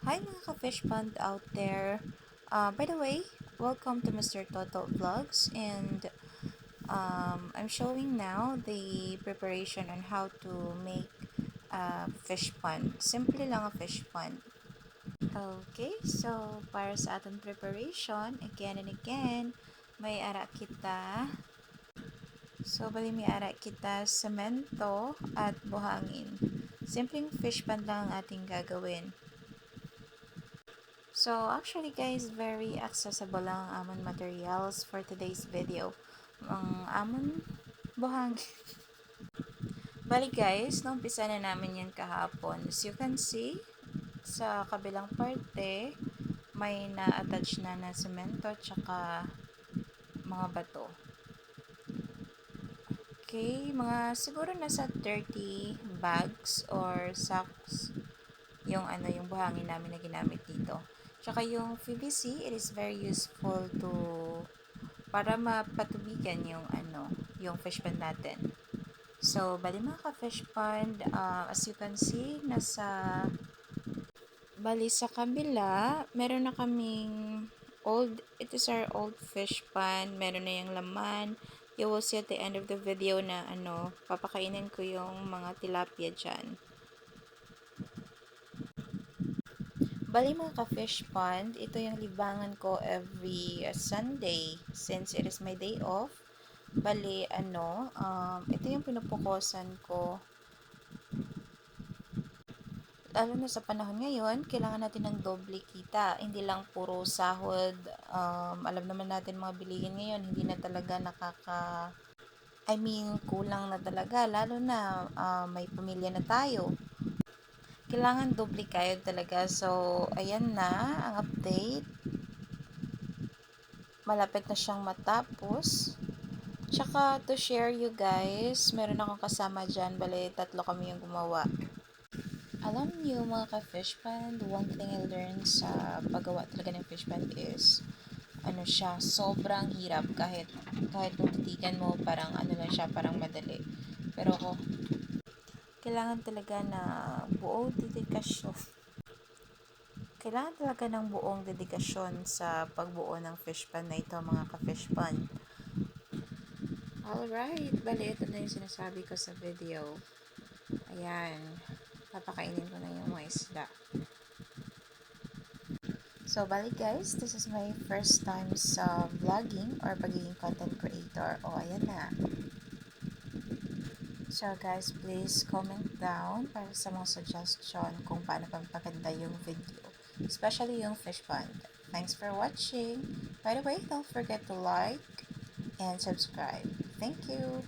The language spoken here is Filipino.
Hi mga ka-fish pond out there. By the way, welcome to Mr. Toto Vlogs, and I'm showing now the preparation on how to make a fish pond. Simple lang a fish pond. Okay, so para sa atong preparation, again and again, may ara kita. So, bali may ara kita semento at buhangin. Simpleng fish pond lang ang ating gagawin. So, actually guys, very accessible lang ang amon materials for today's video. Ang amon buhang. Bali guys, naumpisa na namin yan kahapon. As you can see, sa kabilang parte, may na-attach na semento tsaka mga bato. Okay, mga siguro nasa 30 bags or sacks yung buhangin namin na ginamit dito. Tsaka yung PVC, it is very useful to para mapatubigan yung fish pond natin. So, bali mga ka-fish pond, as you can see, bali sa kabila, meron na kaming it is our old fish pond, meron na yung laman. You will see at the end of the video na papakainin ko yung mga tilapia dyan. Bali mga ka-fish pond, ito yung libangan ko every Sunday since it is my day off. Bali, ito yung pinupukosan ko. Lalo na sa panahon ngayon, kailangan natin ng doble kita. Hindi lang puro sahod. Alam naman natin mga bilihin ngayon, hindi na talaga kulang na talaga. Lalo na may pamilya na tayo. Kailangan doble kayod talaga. So, ayan na ang update. Malapit na siyang matapos. Tsaka, to share you guys, meron akong kasama dyan. Bale, 3 kami yung gumawa. Alam niyo mga ka-fish pond, one thing I learned sa paggawa talaga ng fish pond is, sobrang hirap kahit kung titigan mo, parang lang siya, parang madali. Pero kailangan talaga na buong dedikasyon. Kailangan talaga ng buong dedikasyon sa pagbuo ng fish pond na ito mga ka-fish pond. Alright, bali ito na yung sinasabi ko sa video. Ayan, papakainin ko na yung mga isda. So, bali guys, this is my first time sa vlogging or pagiging content creator. O, ayan na. So, guys, please comment down para sa mga suggestion kung paano pampaganda yung video. Especially yung fish pond. Thanks for watching. By the way, don't forget to like and subscribe. Thank you.